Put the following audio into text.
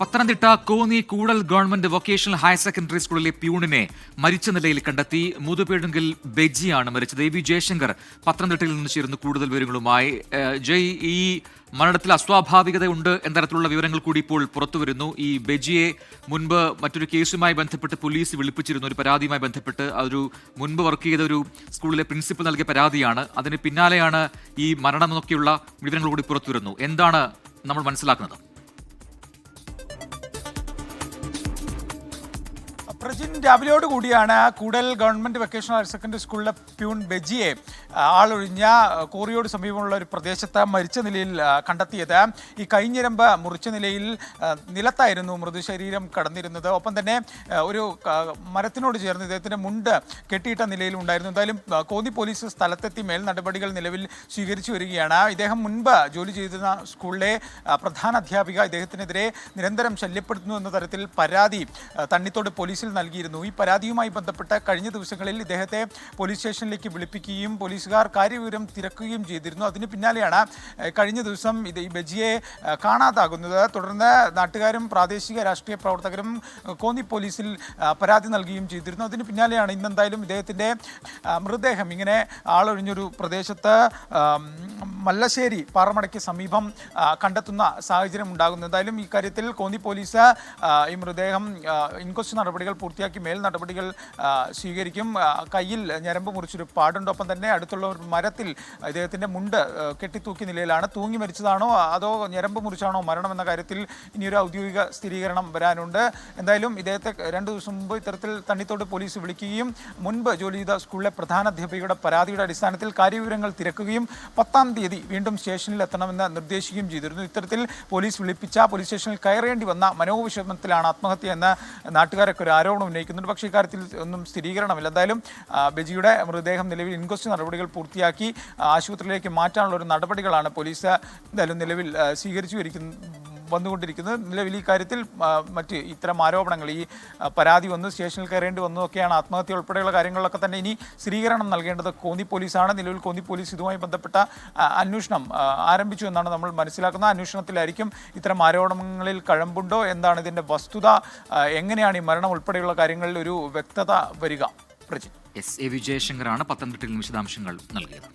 പത്തനംതിട്ട കോന്നി കൂടൽ government vocational higher secondary സ്കൂളിലെ പ്യൂണിനെ മരിച്ച നിലയിൽ കണ്ടെത്തി. മുതുപേടുങ്കിൽ ബെജിയാണ് മരിച്ചത്. എ വി ജയശങ്കർ പത്തനംതിട്ടയിൽ നിന്ന് ചേരുന്നു കൂടുതൽ വിവരങ്ങളുമായി. ജയ്, ഈ മരണത്തിൽ അസ്വാഭാവികതയുണ്ട് എന്ന തരത്തിലുള്ള വിവരങ്ങൾ കൂടി ഇപ്പോൾ പുറത്തുവരുന്നു. ഈ ബെജിയെ മുൻപ് മറ്റൊരു കേസുമായി ബന്ധപ്പെട്ട് പോലീസ് വിളിപ്പിച്ചിരുന്നു. ഒരു പരാതിയുമായി ബന്ധപ്പെട്ട് അതൊരു മുൻപ് വർക്ക് ചെയ്ത ഒരു സ്കൂളിലെ പ്രിൻസിപ്പൽ നൽകിയ പരാതിയാണ്. അതിന് പിന്നാലെയാണ് ഈ മരണം എന്നൊക്കെയുള്ള വിവരങ്ങൾ കൂടി പുറത്തുവരുന്നു. എന്താണ് നമ്മൾ മനസ്സിലാക്കുന്നത്? പ്രജിൻ, രാവിലെയോട് കൂടിയാണ് കൂടൽ ഗവൺമെന്റ് വൊക്കേഷണൽ ഹയർ സെക്കൻഡറി സ്കൂളിലെ പ്യൂൺ ബെജിയെ ആളൊഴിഞ്ഞ കോറിയോട് സമീപമുള്ള ഒരു പ്രദേശത്ത് മരിച്ച നിലയിൽ കണ്ടെത്തിയത്. ഈ കൈഞ്ഞിരമ്പ് മുറിച്ച നിലയിൽ നിലത്തായിരുന്നു മൃതശരീരം കടന്നിരുന്നത്. ഒപ്പം തന്നെ ഒരു മരത്തിനോട് ചേർന്ന് ഇദ്ദേഹത്തിന്റെ മുണ്ട് കെട്ടിയിട്ട നിലയിൽ ഉണ്ടായിരുന്നു. എന്തായാലും കോന്നി പോലീസ് സ്ഥലത്തെത്തി മേൽ നടപടികൾ നിലവിൽ സ്വീകരിച്ചു വരികയാണ്. ഇദ്ദേഹം മുൻപ് ജോലി ചെയ്തിരുന്ന സ്കൂളിലെ പ്രധാന അധ്യാപിക ഇദ്ദേഹത്തിനെതിരെ നിരന്തരം ശല്യപ്പെടുത്തുന്നു എന്ന തരത്തിൽ പരാതി തണ്ണിത്തോട് പോലീസിൽ നൽകിയിരുന്നു. ഈ പരാതിയുമായി ബന്ധപ്പെട്ട് കഴിഞ്ഞ ദിവസങ്ങളിൽ ഇദ്ദേഹത്തെ പോലീസ് സ്റ്റേഷനിലേക്ക് വിളിപ്പിക്കുകയും പോലീസുകാർ കാര്യവിവരം തിരക്കുകയും ചെയ്തിരുന്നു. അതിന് പിന്നാലെയാണ് കഴിഞ്ഞ ദിവസം ഈ ബെജിയെ കാണാതാകുന്നത്. തുടർന്ന് നാട്ടുകാരും പ്രാദേശിക രാഷ്ട്രീയ പ്രവർത്തകരും കോന്നി പോലീസിൽ പരാതി നൽകുകയും ചെയ്തിരുന്നു. അതിന് പിന്നാലെയാണ് ഇന്നെന്തായാലും ഇദ്ദേഹത്തിൻ്റെ മൃതദേഹം ഇങ്ങനെ ആളൊഴിഞ്ഞൊരു പ്രദേശത്ത് മല്ലശ്ശേരി പാറമടയ്ക്ക് സമീപം കണ്ടെത്തുന്ന സാഹചര്യം ഉണ്ടാകുന്നു. എന്തായാലും ഈ കാര്യത്തിൽ കോന്നി പോലീസ് ഈ മൃതദേഹം ഇൻക്വസ്റ്റ് നടപടികൾ പൂർത്തിയാക്കി മേൽ നടപടികൾ സ്വീകരിക്കും. കയ്യിൽ ഞരമ്പ് മുറിച്ചൊരു പാടുണ്ട്. ഒപ്പം തന്നെ അടുത്തുള്ള ഒരു മരത്തിൽ ഇദ്ദേഹത്തിൻ്റെ മുണ്ട് കെട്ടിത്തൂക്കിയ നിലയിലാണ്. തൂങ്ങി മരിച്ചതാണോ അതോ ഞരമ്പ് മുറിച്ചാണോ മരണം എന്ന കാര്യത്തിൽ ഇനിയൊരു ഔദ്യോഗിക സ്ഥിരീകരണം വരാനുണ്ട്. എന്തായാലും ഇദ്ദേഹത്തെ 2 ദിവസം മുമ്പ് ഇത്തരത്തിൽ തണ്ണിത്തോട് പോലീസ് വിളിക്കുകയും മുൻപ് ജോലി ചെയ്ത സ്കൂളിലെ പ്രധാന അധ്യാപികയുടെ പരാതിയുടെ അടിസ്ഥാനത്തിൽ കാര്യവിവരങ്ങൾ തിരക്കുകയും 10-ാം തീയതി വീണ്ടും സ്റ്റേഷനിൽ എത്തണമെന്ന് നിർദ്ദേശിക്കുകയും ചെയ്തിരുന്നു. ഇത്തരത്തിൽ പോലീസ് വിളിപ്പിച്ച പോലീസ് സ്റ്റേഷനിൽ കയറേണ്ടി വന്ന മനോവിഷമത്തിലാണ് ആത്മഹത്യ എന്ന് നാട്ടുകാരൊക്കെ ഒരു ആരോപണം ഉന്നയിക്കുന്നുണ്ട്. പക്ഷേ ഇക്കാര്യത്തിൽ ഒന്നും സ്ഥിരീകരണമില്ല. എന്തായാലും ബെജിയുടെ മൃതദേഹം നിലവിൽ ഇൻക്വസ്റ്റ് നടപടികൾ പൂർത്തിയാക്കി ആശുപത്രിയിലേക്ക് മാറ്റാനുള്ള ഒരു നടപടികളാണ് പോലീസ് എന്തായാലും നിലവിൽ വന്നുകൊണ്ടിരിക്കുന്നത്. നിലവിൽ ഈ കാര്യത്തിൽ മറ്റ് ഇത്തരം ആരോപണങ്ങൾ, ഈ പരാതി വന്നു, സ്റ്റേഷനിൽ കയറേണ്ടി വന്നതൊക്കെയാണ് ആത്മഹത്യ ഉൾപ്പെടെയുള്ള കാര്യങ്ങളിലൊക്കെ തന്നെ ഇനി സ്ഥിരീകരണം നൽകേണ്ടത് കോന്നി പോലീസാണ്. നിലവിൽ കോന്നി പോലീസ് ഇതുമായി ബന്ധപ്പെട്ട അന്വേഷണം ആരംഭിച്ചു എന്നാണ് നമ്മൾ മനസ്സിലാക്കുന്നത്. അന്വേഷണത്തിലായിരിക്കും ഇത്തരം ആരോപണങ്ങളിൽ കഴമ്പുണ്ടോ, എന്താണ് ഇതിൻ്റെ വസ്തുത, എങ്ങനെയാണ് ഈ മരണം ഉൾപ്പെടെയുള്ള കാര്യങ്ങളിൽ ഒരു വ്യക്തത വരിക. പ്രജി, എ വി ജയശങ്കറാണ് പത്തനംതിട്ടയിൽ വിശദാംശങ്ങൾ നൽകിയത്.